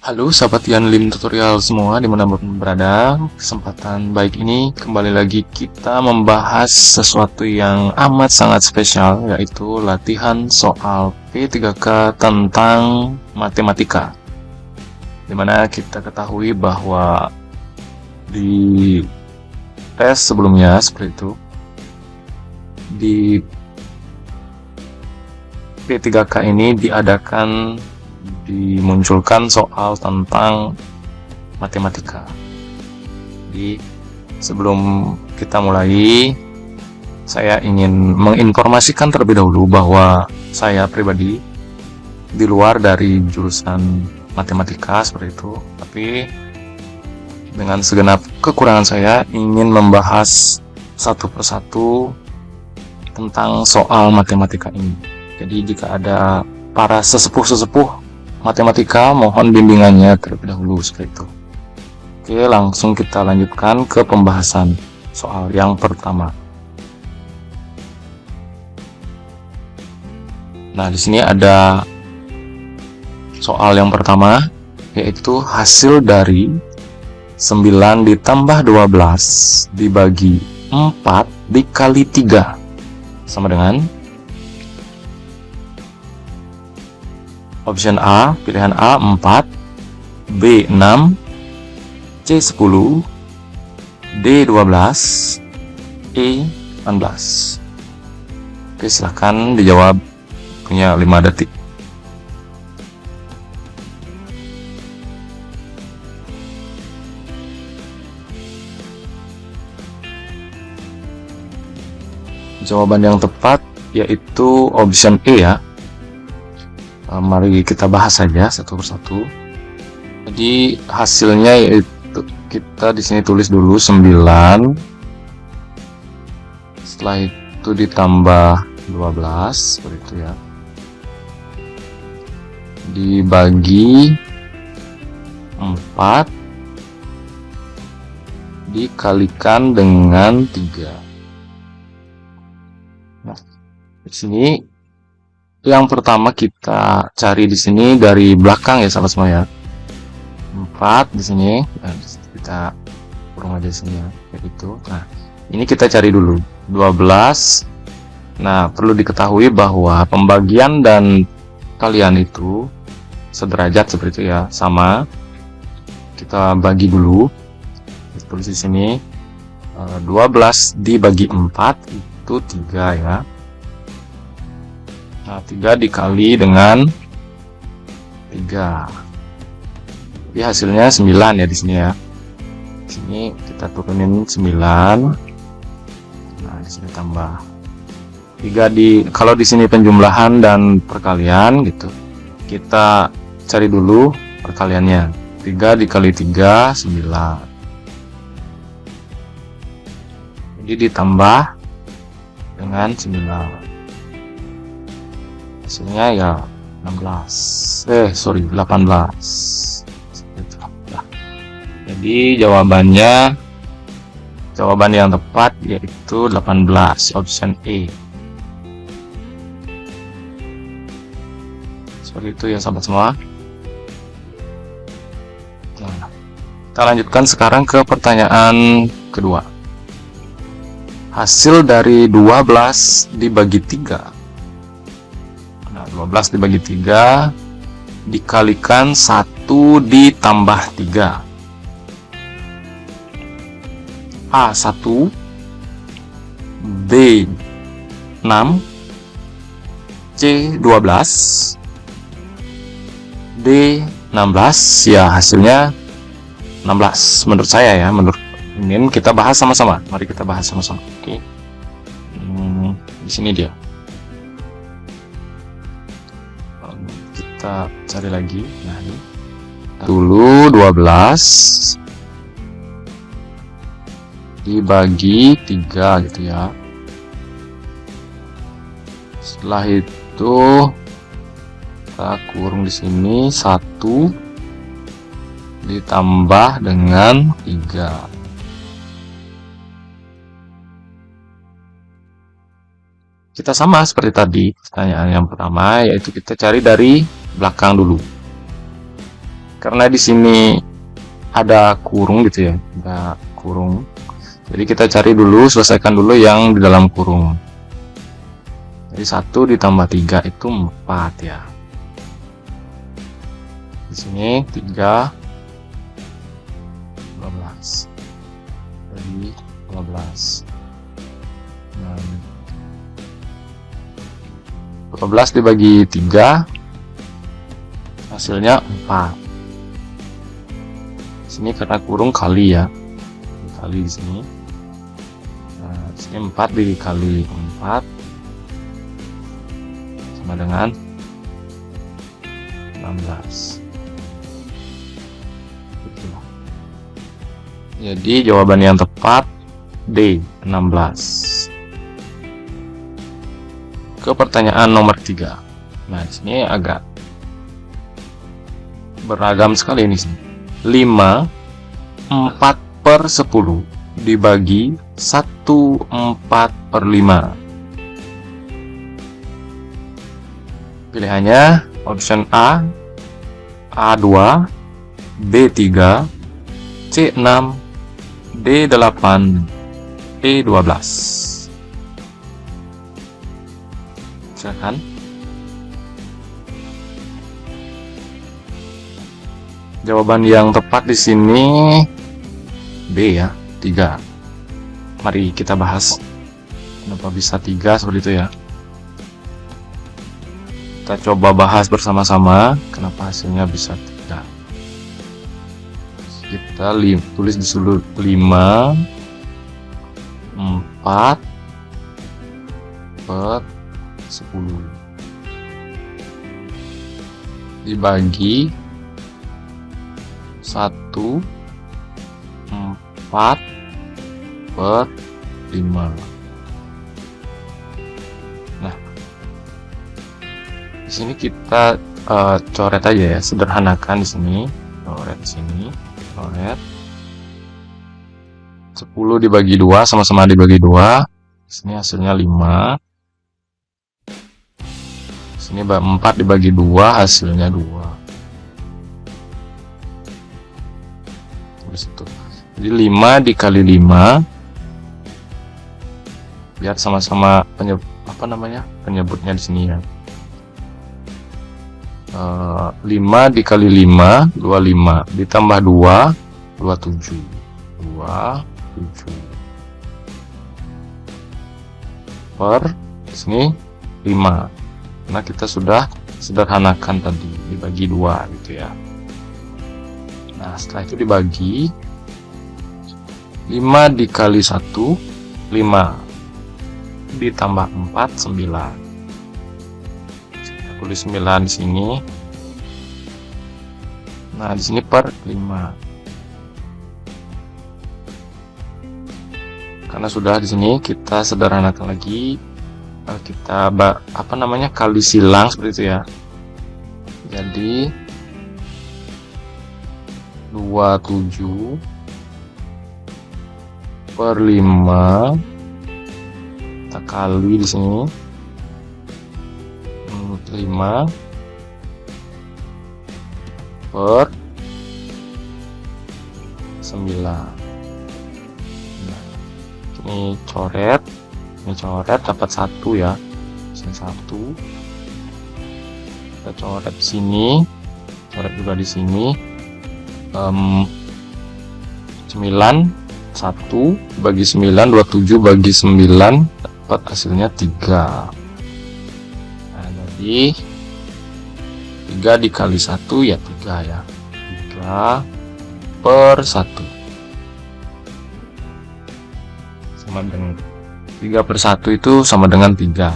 Halo sahabat Yanlim tutorial semua dimanapun berada. Kesempatan baik ini kembali lagi kita membahas sesuatu yang amat sangat spesial, yaitu latihan soal P3K tentang matematika, dimana kita ketahui bahwa di tes sebelumnya seperti itu, di P3K ini dimunculkan soal tentang matematika. Jadi sebelum kita mulai, saya ingin menginformasikan terlebih dahulu bahwa saya pribadi di luar dari jurusan matematika seperti itu, tapi dengan segenap kekurangan saya ingin membahas satu persatu tentang soal matematika ini. Jadi jika ada para sesepuh matematika, mohon bimbingannya terlebih dahulu seperti itu. Oke, langsung kita lanjutkan ke pembahasan soal yang pertama. Nah, di sini ada soal yang pertama, yaitu hasil dari 9 ditambah 12 dibagi 4 dikali 3 sama dengan option A, pilihan A 4, B 6, C 10, D 12, E 18. Oke, silahkan dijawab, punya 5 detik. Jawaban yang tepat yaitu option E ya. Mari kita bahas saja satu persatu. Jadi hasilnya yaitu kita di sini tulis dulu 9. Setelah itu ditambah 12 seperti itu ya. Dibagi 4 dikalikan dengan 3. Nah, di sini yang pertama kita cari di sini dari belakang ya sahabat semua ya. 4 di sini, nah, kita kurang aja di sini ya, kayak gitu. Nah, ini kita cari dulu 12. Nah, perlu diketahui bahwa pembagian dan kalian itu sederajat seperti itu ya, sama. Kita bagi dulu. Tulis di sini 12 dibagi 4 itu 3 ya. Nah, 3 dikali dengan 3. Jadi hasilnya 9 ya di sini ya. Di sini kita turunin 9. Nah, di sini tambah 3 kalau di sini penjumlahan dan perkalian gitu. Kita cari dulu perkaliannya. 3 dikali 3 9. Jadi ditambah dengan 9. Hasilnya ya 18 nah, jadi jawaban yang tepat yaitu 18, option E. Seperti itu ya sahabat semua. Nah, kita lanjutkan sekarang ke pertanyaan kedua. Hasil dari 12 dibagi 3. 12 dibagi 3 dikalikan 1 ditambah 3. A 1, B 6, C 12, D 16. Ya, hasilnya 16 menurut saya ya. Menurut ini kita bahas sama-sama. Mari kita bahas sama-sama. Oke. Di sini dia. Kita cari lagi. Nah, ini dulu 12 dibagi 3 gitu ya. Setelah itu kita kurung di sini 1 ditambah dengan 3. Kita sama seperti tadi pertanyaan yang pertama, yaitu kita cari dari belakang dulu. karena di sini ada kurung gitu ya, ada kurung. Jadi kita cari dulu, selesaikan dulu yang di dalam kurung. Jadi 1 ditambah 3 itu 4 ya. Di sini 3 12. Jadi 12. 12 dibagi 3 hasilnya 4. Di sini karena kurung kali ya. Kali di sini. Nah, di sini 4 dikali 4 sama dengan 16. Jadi jawaban yang tepat D, 16. Ke pertanyaan nomor 3. Nah, di sini agak beragam sekali ini sih. 5 4/10 dibagi 1/4/5. Pilihannya option A, A2, B3, C6, D8, E12. Silakan. Jawaban yang tepat di sini B ya, 3. Mari kita bahas kenapa bisa 3 seperti itu ya. Kita coba bahas bersama-sama kenapa hasilnya bisa 3. Kita tulis di sudut 5 4/10 dibagi 1/4/5. Nah, di sini kita coret aja ya, sederhanakan di sini. Coret di sini, coret 10 dibagi 2 sama-sama dibagi 2. Di sini hasilnya 5. Di sini 4 dibagi 2 hasilnya 2. Itu. Jadi 5 dikali 5 biar sama-sama penyebutnya di sini ya. 5 dikali 5 25 ditambah 2 27 per sini 5. Nah, kita sudah sederhanakan tadi dibagi 2 gitu ya. Nah, setelah itu dibagi 5 dikali 1 5 ditambah 4 9. Kita tulis 9 di sini. Nah, di sini per 5. Karena sudah di sini kita sederhanakan lagi, kita kali silang seperti itu ya. Jadi 27 per 5 kita kali di sini 5 per 9. Nah, ini coret dapat 1 ya. Sini 1. Kita coret di sini, coret juga di sini. 9 1 bagi 9 27 bagi 9 dapat hasilnya 3. Nah, jadi 3 dikali 1 ya 3 ya. 3 per 1 sama dengan 3 per 1 itu sama dengan 3.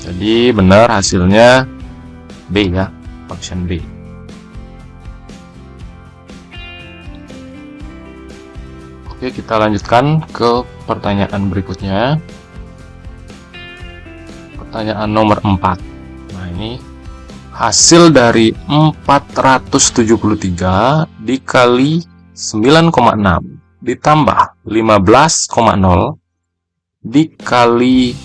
Jadi benar hasilnya B ya, option B. Oke, kita lanjutkan ke pertanyaan berikutnya. Pertanyaan nomor 4. Nah, ini hasil dari 473 dikali 9,6 ditambah 15,0 dikali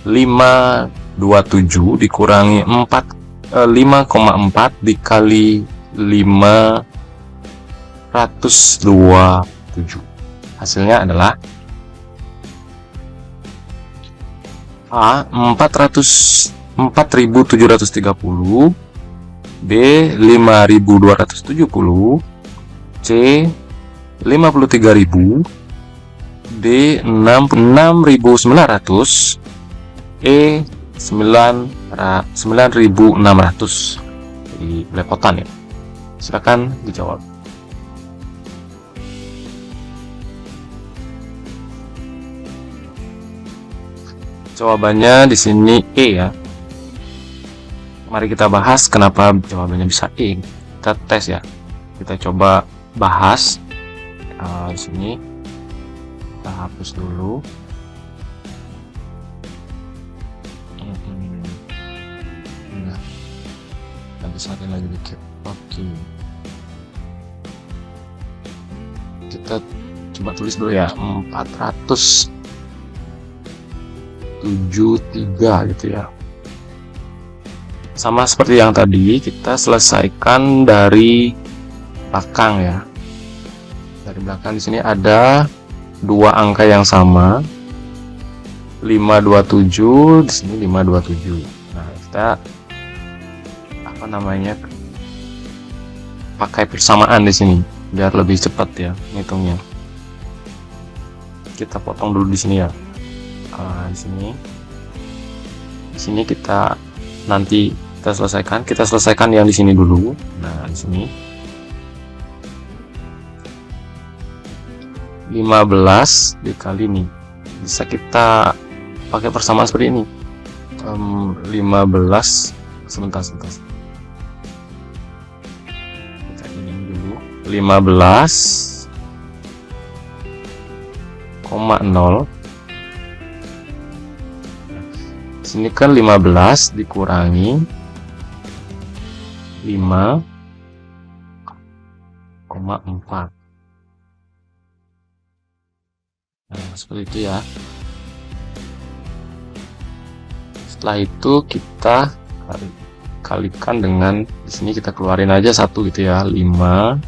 527 dikurangi 5,4 dikali 527. Hasilnya adalah A 4730, B 5270, C 53.000, D 66.900, E 9.600. Di belepotan ya. Silakan dijawab. Jawabannya di sini E ya. Mari kita bahas kenapa jawabannya bisa E. Kita tes ya. Kita coba bahas di sini. Kita hapus dulu. Nah, kita besarin lagi dikit. Oke. Kita coba tulis dulu ya. 473 gitu ya. Sama seperti yang tadi, kita selesaikan dari belakang ya. Dari belakang di sini ada dua angka yang sama. 527, di sini 527. Nah, kita pakai persamaan di sini biar lebih cepat ya ngitungnya. Kita potong dulu di sini ya. Di sini kita nanti kita selesaikan yang di sini dulu. Nah, di sini 15 dikali ini bisa kita pakai persamaan seperti ini. 15 sebentar. Kita ini dulu 15,0. Sini kan 15 dikurangi 5,4. Nah, seperti itu ya. Setelah itu kita kalikan dengan di sini kita keluarin aja 1 gitu ya. 5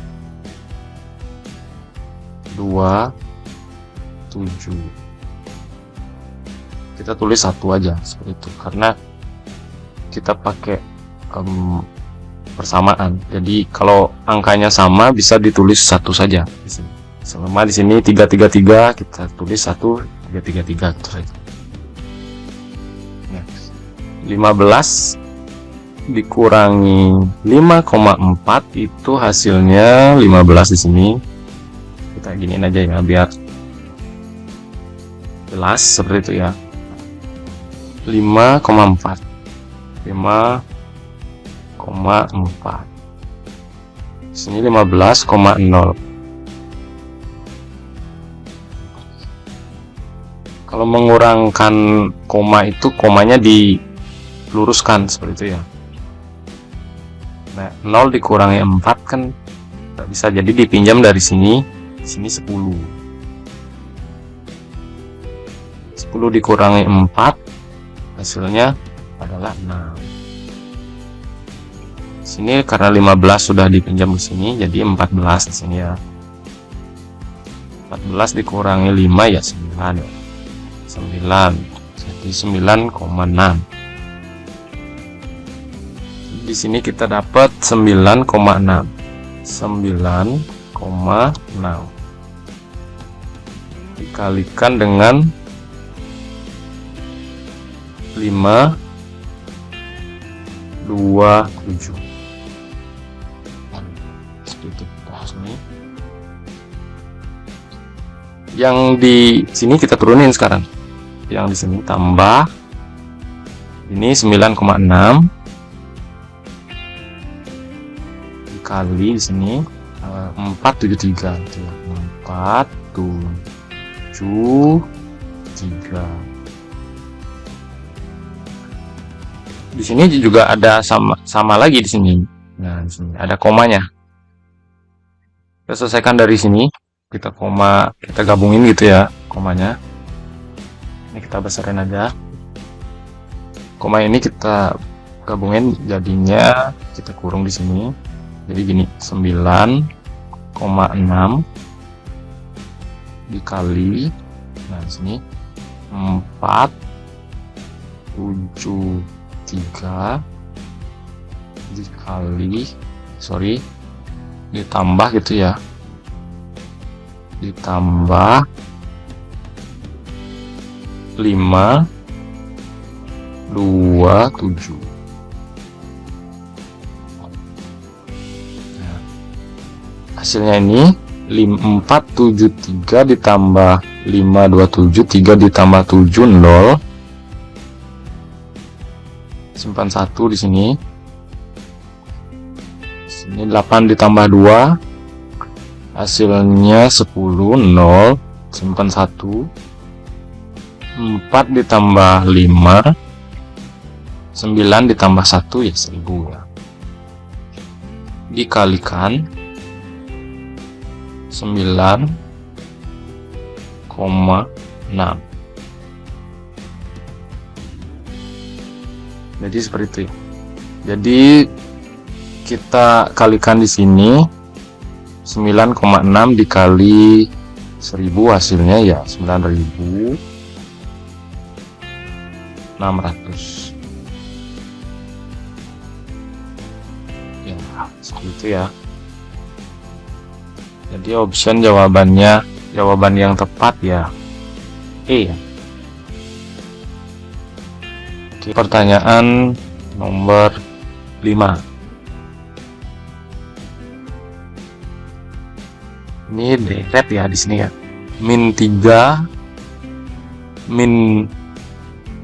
2 7. Kita tulis 1 aja seperti itu karena kita pakai persamaan. Jadi kalau angkanya sama bisa ditulis 1 saja di sini. Selama di sini 333 kita tulis 1333 gitu saja. Ya. 15 dikurangi 5,4 itu hasilnya 15 di sini. Kita giniin aja ya biar jelas seperti itu ya. 5,4. Sini 15,0. Kalau mengurangkan koma itu komanya diluruskan seperti itu ya. Nah, 0 dikurangi 4 kan nggak bisa, jadi dipinjam dari sini 10. 10 dikurangi 4 hasilnya adalah 6. Sini karena 15 sudah dipinjam di sini jadi 14 di sini ya. 14 dikurangi 5 ya 9. 9 jadi 9,6. Di sini kita dapat 9,6. 9,6 dikalikan dengan 527. Yang di sini kita turunin sekarang. Yang di sini tambah ini 9,6 dikali di sini 473 gitu ya. 473. Di sini juga ada sama lagi di sini. Nah, di sini ada komanya. Kita selesaikan dari sini. Kita gabungin gitu ya komanya. Ini kita besarin aja. Koma ini kita gabungin jadinya kita kurung di sini. Jadi gini, 9,6 dikali, nah sini 473 dikali, ditambah gitu ya, ditambah 527. Nah, hasilnya ini 473 ditambah 527, 3 ditambah 7, 0. Simpan 1 di sini. Sini 8 ditambah 2, hasilnya 10, 0. Simpan 1. 4 ditambah 5, 9 ditambah 1 ya 1000 ya. Dikalikan 9,6. Jadi seperti itu. Jadi kita kalikan di sini 9,6 dikali 1000, hasilnya ya 9.600. Ya, seperti itu ya. Jadi option jawaban yang tepat ya E ya. Oke, pertanyaan nomor 5. Ini deret ya di sini ya. Min 3, min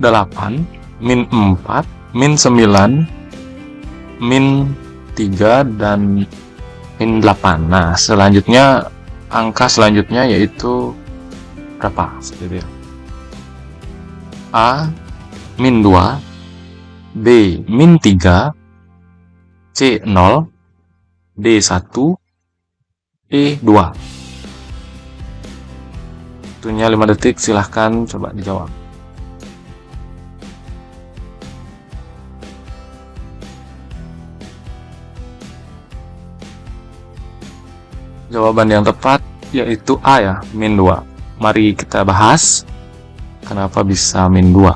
8, min 4, min 9, min 3 dan min 8. Nah, selanjutnya angka selanjutnya yaitu berapa? Seperti itu. A min 2, B min 3, C 0, D 1, E 2. Waktunya 5 detik, silahkan coba dijawab. Jawaban yang tepat yaitu A ya, min 2. Mari kita bahas kenapa bisa min 2.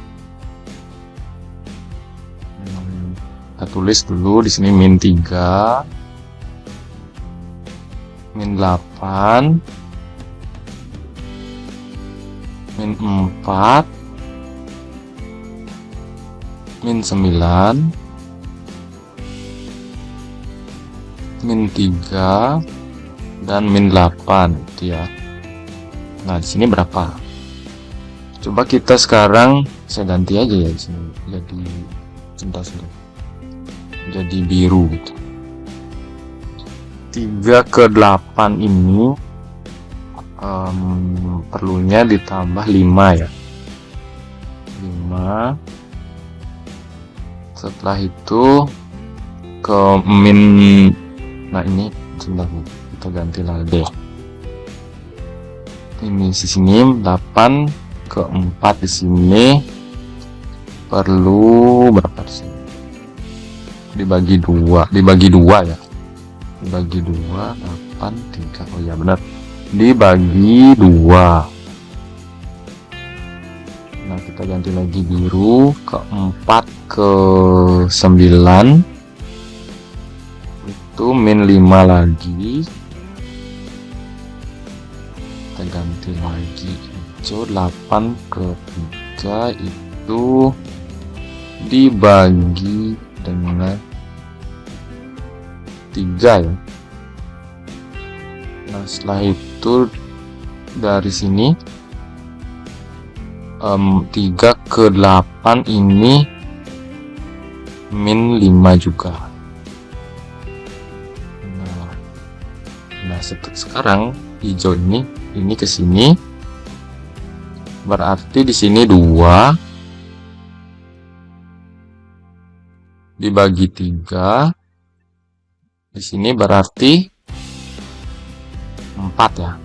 Kita tulis dulu di sini min 3, min 8, min 4, min 9, min 3 dan min 8 gitu ya. Nah, di sini berapa? Coba kita sekarang saya ganti aja ya di sini. Jadi jadi biru gitu. 3 ke 8 ini perlunya ditambah 5 ya. 5. Setelah itu ke min, nah ini sebentar kita ganti lagi. Ini di sini 8 ke 4 di sini perlu berapa di sini? Dibagi 2 ya. Dibagi 2, 8, 3. Oh ya benar. Dibagi 2. Nah, kita ganti lagi biru ke 4 ke 9. Itu min 5 lagi. Kita ganti lagi hijau 8 ke 3 itu dibagi dengan 3 ya. Nah, setelah itu dari sini 3 ke 8 ini min 5 juga. Nah sekarang hijau ini ke sini berarti di sini 2 dibagi 3. Di sini berarti 4 ya.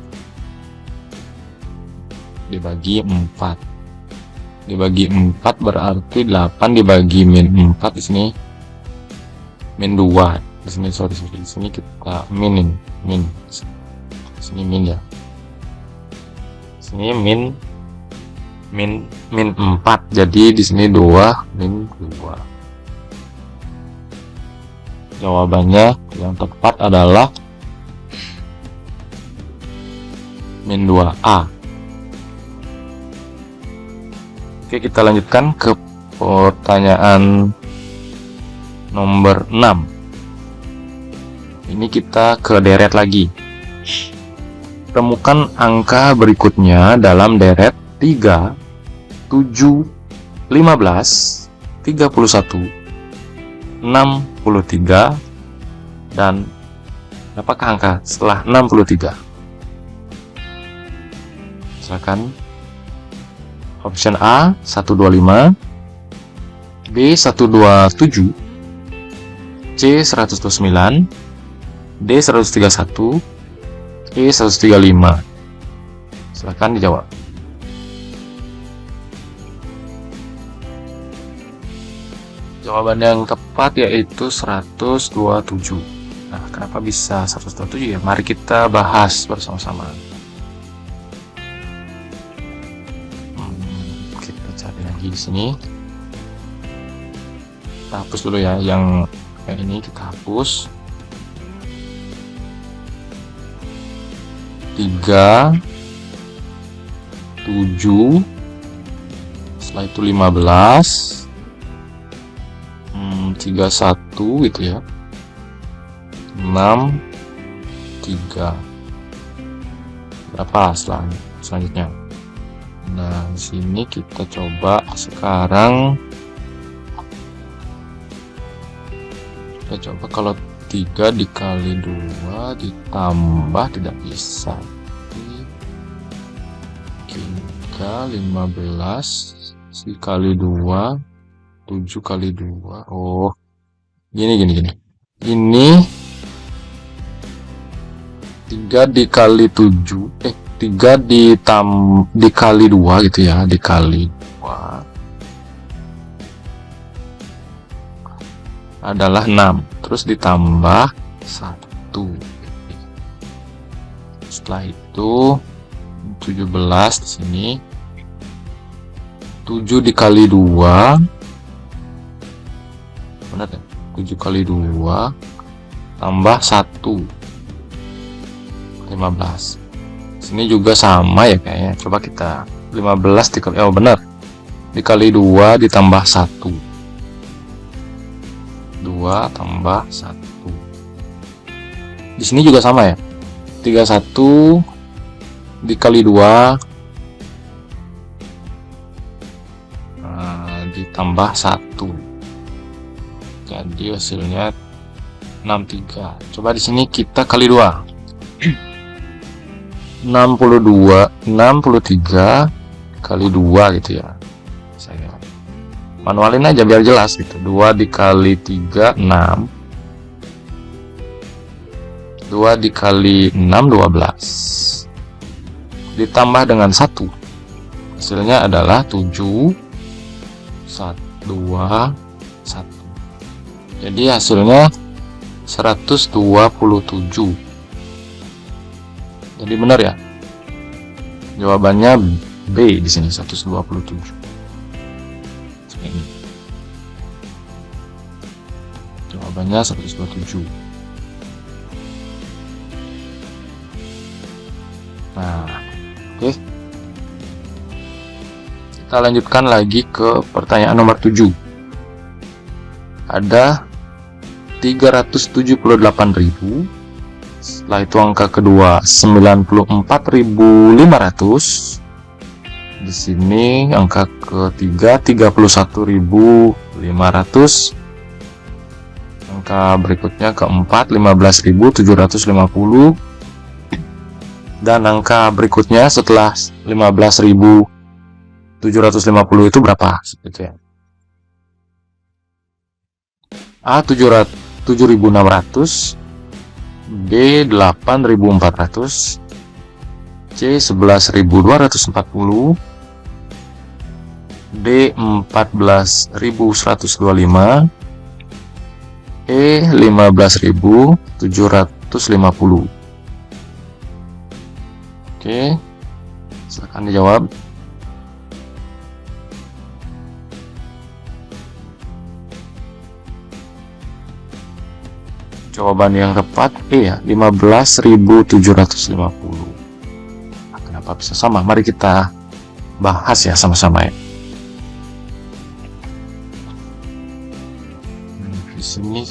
Dibagi 4. Dibagi 4 berarti 8 dibagi min 4 di sini min 2. Di sini di sini kita min. Di sini min ya. Di sini min 4. Jadi di sini 2 min 2. Jawabannya yang tepat adalah min 2A. Oke, kita lanjutkan ke pertanyaan nomor 6. Ini kita ke deret lagi. Temukan angka berikutnya dalam deret 3, 7, 15, 31, 63, dan apakah angka setelah 63? Silakan. Option A 125, B 127, C 129, D 131, E 135. Silakan dijawab. Jawaban yang tepat yaitu 127. Nah, kenapa bisa 127 ya? Mari kita bahas bersama-sama. Kita cari lagi di sini. Kita hapus dulu ya, yang kayak ini kita hapus. 3, 7, setelah itu 15, 31 gitu ya, 6, 3. Berapa selanjutnya? Nah, di sini kita coba sekarang. Kita coba kalau 3 dikali 2 ditambah tidak bisa. 3, 15 dikali 2, 7 kali 2. Oh, gini. Ini 3 dikali 7, 3 dikali 2 gitu ya, dikali 2 adalah 6, terus ditambah 1. Setelah itu 17 di sini. 7 dikali 2, benar ya? 7 kali 2 tambah 1, 15. Sini juga sama ya kayaknya. Coba kita 15 dikali, oh benar, dikali 2 ditambah 1. 2 tambah 1. Di sini juga sama ya. 31 dikali 2 ditambah 1. Jadi hasilnya 63. Coba di sini kita kali 2. 63 kali 2 gitu ya. Saya manualin aja biar jelas gitu. 2 dikali 3 6. 2 dikali 6 12. Ditambah dengan 1. Hasilnya adalah 7 1 2 1. Jadi hasilnya 127. Jadi benar ya? Jawabannya B di sini 127. Ini. Jawabannya 127. Nah, oke. Kita lanjutkan lagi ke pertanyaan nomor 7. Ada 378.000. Setelah itu angka kedua 94.500. Di sini angka ketiga 31.500. Angka berikutnya keempat 15.750. Dan angka berikutnya setelah 15.750 itu berapa? Gitu ya. A 7.600, B 8.400, C 11.240, D 14.125, E 15.750. Oke, silakan dijawab. Jawaban yang tepat E ya, 15.750. Nah, kenapa bisa sama? Mari kita bahas ya sama-sama ya. Di sini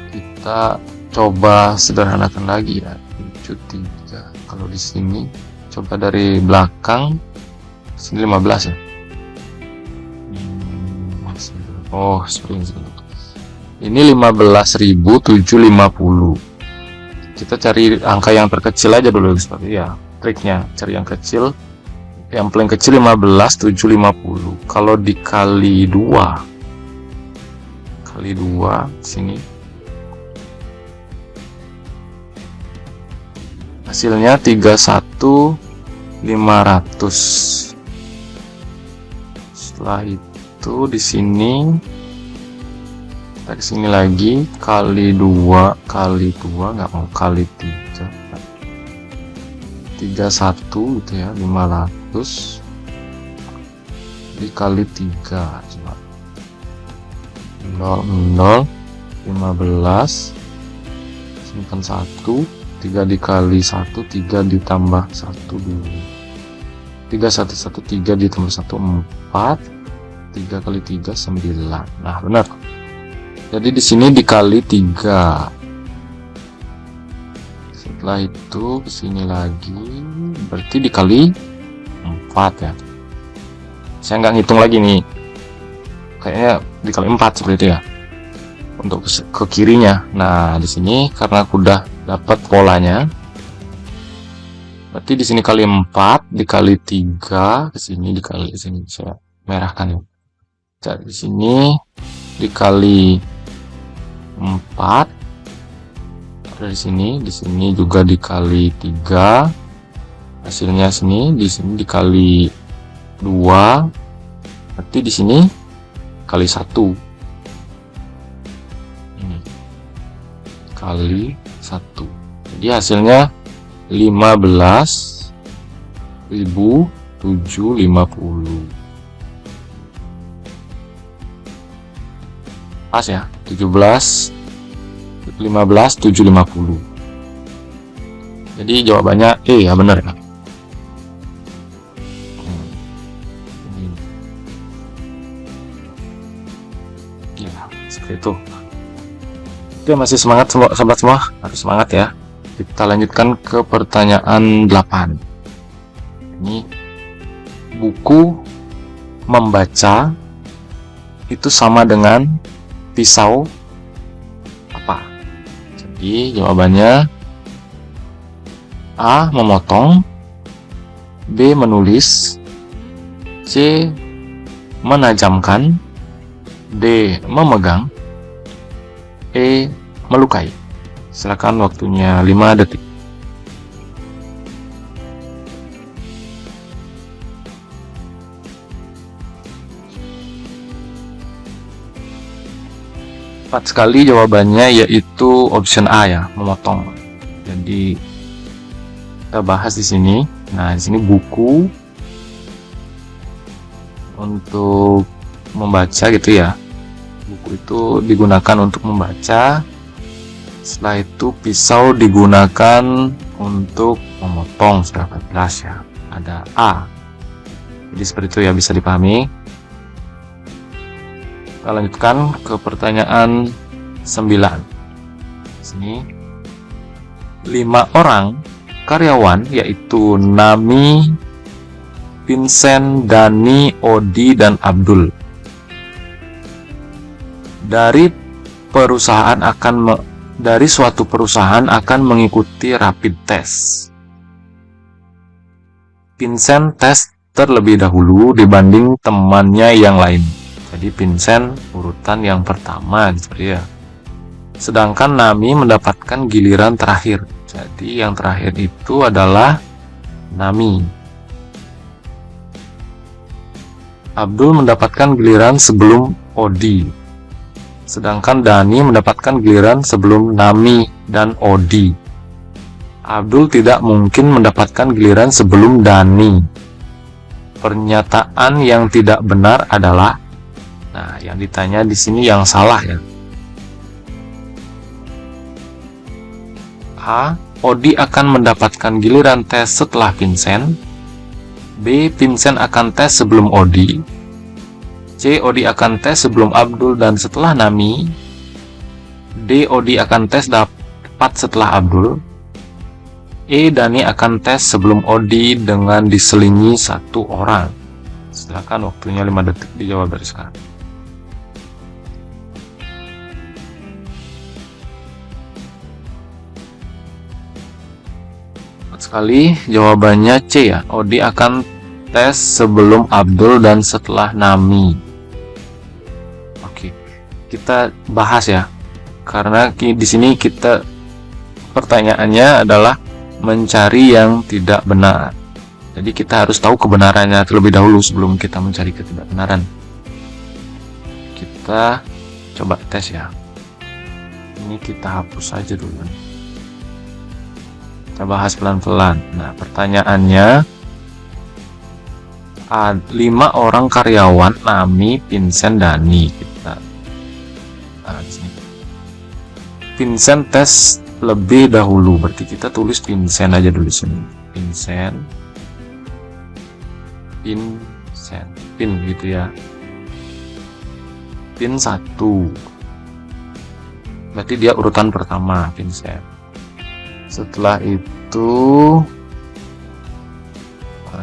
kita coba sederhanakan lagi ya. 7,3. Kalau di sini coba dari belakang, sini 15 ya. Oh, seperti ini 15.750. Kita cari angka yang terkecil aja dulu, seperti ya. Triknya cari yang kecil. Yang paling kecil 15.750. Kalau dikali 2, sini hasilnya 31.500. Setelah itu di sini kita kesini lagi, kali 2 nggak mau, kali 3, 31 gitu ya, 500 dikali 3, coba 0, 15, simpan 1, 3 dikali 1, 3 ditambah 1, 2, 3, 1, 1, 3 ditambah 1, 4, 3 kali 3, 9. Nah, benar. Jadi di sini dikali 3. Setelah itu kesini lagi, berarti dikali 4 ya. Saya nggak ngitung lagi nih. Kayaknya dikali 4 seperti itu ya. Untuk ke kirinya. Nah, di sini karena aku udah dapat polanya. Berarti di sini kali 4 dikali 3, ke sini dikali sini, saya merahkan ya. Jadi di sini dikali 4, dari sini, di sini juga dikali 3, hasilnya di sini dikali 2, berarti di sini kali 1, ini kali 1, jadi hasilnya 15.750. Pas ya, 15.750. Jadi jawabannya E ya, benar ya. Ya, seperti itu. Oke, masih semangat sobat semua, harus semangat ya. Kita lanjutkan ke pertanyaan 8. Ini buku membaca itu sama dengan pisau apa? Jadi jawabannya A. Memotong, B. Menulis, C. Menajamkan, D. Memegang, E. Melukai. Silakan, waktunya 5 detik. Tepat sekali jawabannya, yaitu option A ya, memotong. Jadi kita bahas di sini. Nah, di sini buku untuk membaca gitu ya. Buku itu digunakan untuk membaca. Setelah itu pisau digunakan untuk memotong. Sudah 14 ya. Ada A. Jadi seperti itu ya, bisa dipahami. Kita lanjutkan ke pertanyaan 9. Sini 5 orang karyawan, yaitu Nami, Vincent, Dani, Odi, dan Abdul, dari suatu perusahaan akan mengikuti rapid test. Vincent tes terlebih dahulu dibanding temannya yang lain. Jadi Vincent urutan yang pertama gitu ya. Sedangkan Nami mendapatkan giliran terakhir. Jadi yang terakhir itu adalah Nami. Abdul mendapatkan giliran sebelum Odi. Sedangkan Dani mendapatkan giliran sebelum Nami dan Odi. Abdul tidak mungkin mendapatkan giliran sebelum Dani. Pernyataan yang tidak benar adalah, nah, yang ditanya di sini yang salah ya. A. Odi akan mendapatkan giliran tes setelah Vincent. B. Vincent akan tes sebelum Odi. C. Odi akan tes sebelum Abdul dan setelah Nami. D. Odi akan tes dapat setelah Abdul. E. Dani akan tes sebelum Odi dengan diselingi satu orang. Silakan, waktunya 5 detik dijawab dari sekarang. Cepat sekali, jawabannya C ya. Odi akan tes sebelum Abdul dan setelah Nami. Kita bahas ya, karena di sini kita pertanyaannya adalah mencari yang tidak benar. Jadi kita harus tahu kebenarannya terlebih dahulu sebelum kita mencari ketidakbenaran. Kita coba tes ya. Ini kita hapus saja dulu. Kita bahas pelan-pelan. Nah, pertanyaannya, 5 orang karyawan Nami, Vincent, Dani. Vincent tes lebih dahulu, berarti kita tulis Vincent aja dulu sini. Vincent, Vin gitu ya. Vin 1. Berarti dia urutan pertama, Vincent. Setelah itu,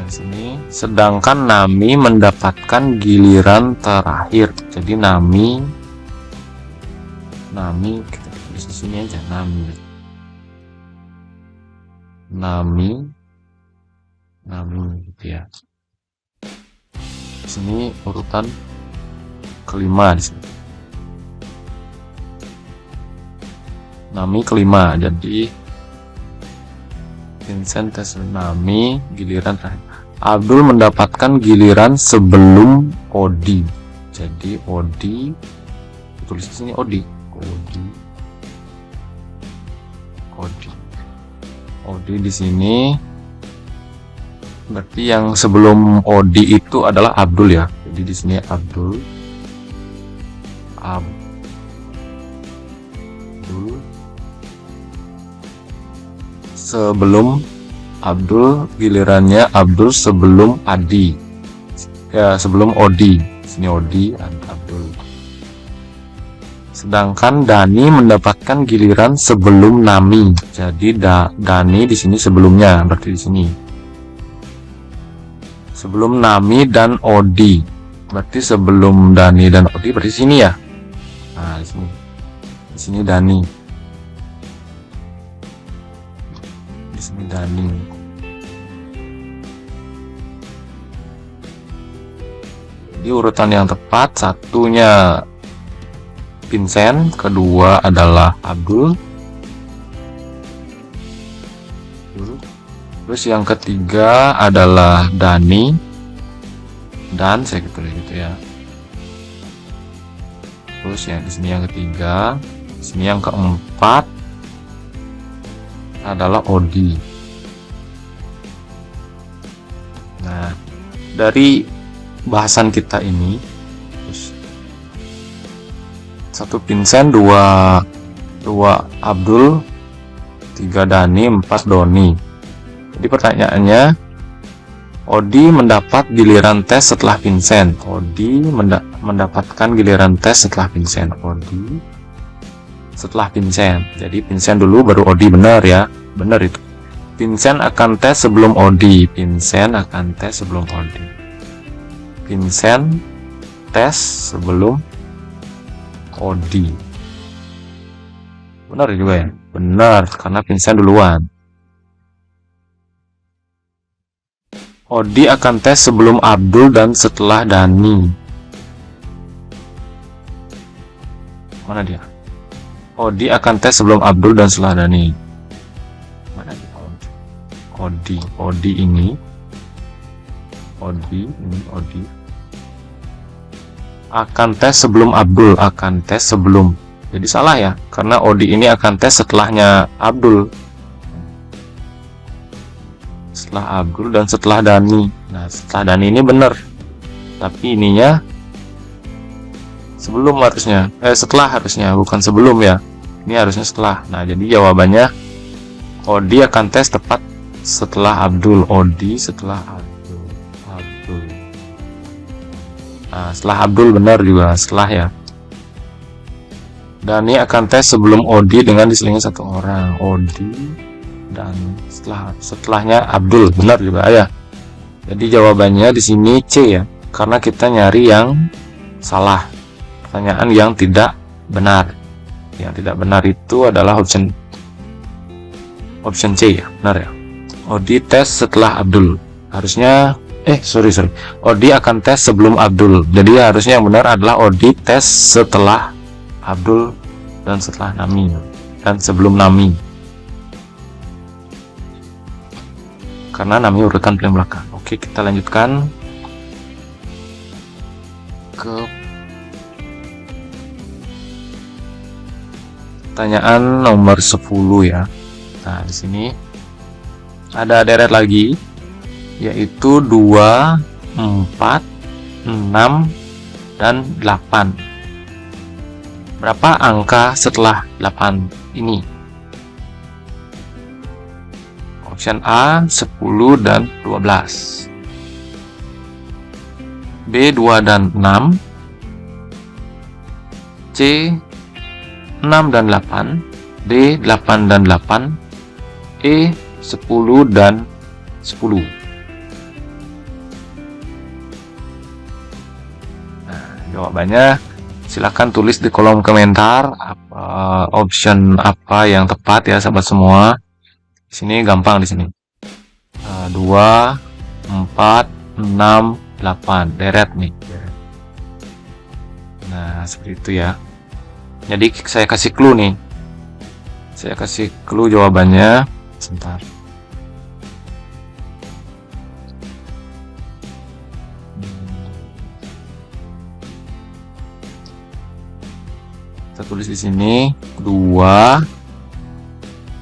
di sini, sedangkan Nami mendapatkan giliran terakhir. Jadi Nami kita tulis di sini aja, Nami gitu ya. Di sini urutan kelima di sini. Nami kelima, jadi Vincent tes Nami giliran terakhir. Abdul mendapatkan giliran sebelum Odi. Jadi Odi, tulis di sini Odi di sini. Berarti yang sebelum Odi itu adalah Abdul ya. Jadi di sini Abdul. Sebelum Abdul, gilirannya Abdul sebelum Adi. Ya, sebelum Odi. Di sini Odi, Abdul. Sedangkan Dani mendapatkan giliran sebelum Nami. Jadi Dani di sini sebelumnya, berarti di sini. Sebelum Nami dan Odi. Berarti sebelum Dani dan Odi berarti sini ya. Nah, di sini. Di sini Dani. Di sini Dani. Jadi urutan yang tepat, satunya Vincent, kedua adalah Abdul, terus yang ketiga adalah Dani, dan saya tulis gitu ya. Terus yang di sini yang ketiga, di sini yang keempat adalah Odi. Nah, dari bahasan kita ini, 1 Vincent, 2 Abdul, 3 Dani, 4 Doni. Jadi pertanyaannya, Odi mendapat giliran tes setelah Vincent. Odi mendapatkan giliran tes setelah Vincent. Odi setelah Vincent. Jadi Vincent dulu baru Odi, benar ya? Benar itu. Vincent akan tes sebelum Odi. Vincent akan tes sebelum Odi. Vincent tes sebelum Odi. Benar juga ya? Benar, karena Vincent duluan. Odi akan tes sebelum Abdul dan setelah Dani. Mana dia? Odi akan tes sebelum Abdul dan setelah Dani. Mana dia? Odi ini. akan tes sebelum Abdul, akan tes sebelum. Jadi salah ya, karena Odi ini akan tes setelahnya Abdul. Setelah Abdul dan setelah Dani. Nah, setelah Dani ini benar. Tapi ininya sebelum harusnya. Setelah harusnya, bukan sebelum ya. Ini harusnya setelah. Nah, jadi jawabannya Odi akan tes tepat setelah Abdul. Odi setelah Abdul. Abdul. Nah, setelah Abdul benar juga, setelah ya. Dani akan tes sebelum Odi dengan diselingi satu orang. Odi dan setelahnya Abdul, benar juga ya. Jadi jawabannya di sini C ya, karena kita nyari yang salah. Pertanyaan yang tidak benar. Yang tidak benar itu adalah option C ya, benar ya. Odi tes setelah Abdul. Harusnya sorry. Odi akan tes sebelum Abdul. Jadi harusnya yang benar adalah Odi tes setelah Abdul dan setelah Nami dan sebelum Nami, karena Nami urutan paling belakang. Oke, kita lanjutkan ke pertanyaan nomor 10 ya. Nah, di sini ada deret lagi, yaitu 2, 4, 6, dan 8. Berapa angka setelah 8 ini? Option A 10 dan 12, B 2 dan 6, C 6 dan 8, D 8 dan 8, E 10 dan 10. Nah, jawabannya silahkan tulis di kolom komentar option apa yang tepat ya sahabat semua. Di sini gampang di sini. 2, 4, 6, 8 deret nih. Nah, seperti itu ya. Jadi saya kasih clue nih. Saya kasih clue jawabannya. Sebentar. Kita tulis di sini 2,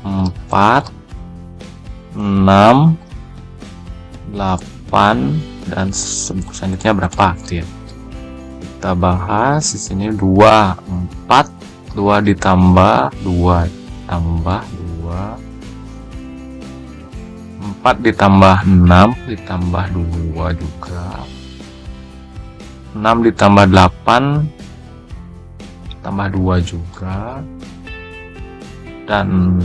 4, 6, 8 dan selanjutnya berapa gitu ya. Kita bahas di sini 2, 4, 2 ditambah 2 tambah 2, 4 ditambah 6 ditambah 2 juga, 6 ditambah 8 tambah 2 juga, dan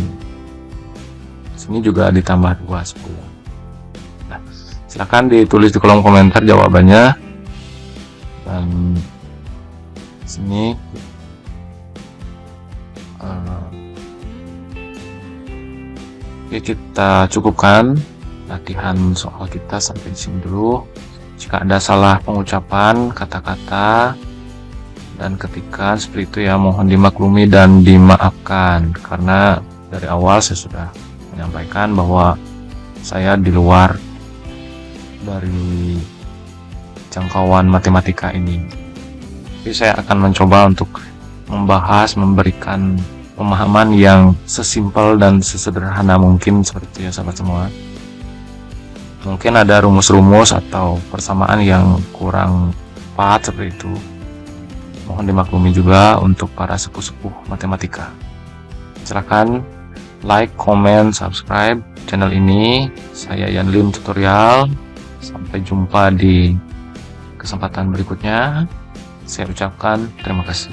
sini juga ditambah 2, 10. Nah, silahkan ditulis di kolom komentar jawabannya. Dan sini kita cukupkan latihan soal kita sampai di sini dulu. Jika ada salah pengucapan kata-kata dan ketikan seperti itu ya, mohon dimaklumi dan dimaafkan, karena dari awal saya sudah menyampaikan bahwa saya di luar dari jangkauan matematika ini. Tapi saya akan mencoba untuk memberikan pemahaman yang sesimpel dan sesederhana mungkin seperti itu ya sahabat semua. Mungkin ada rumus-rumus atau persamaan yang kurang tepat seperti itu. Mohon dimaklumi juga untuk para sepuh-sepuh matematika. Silakan like, comment, subscribe channel ini. Saya Yan Lim Tutorial. Sampai jumpa di kesempatan berikutnya. Saya ucapkan terima kasih.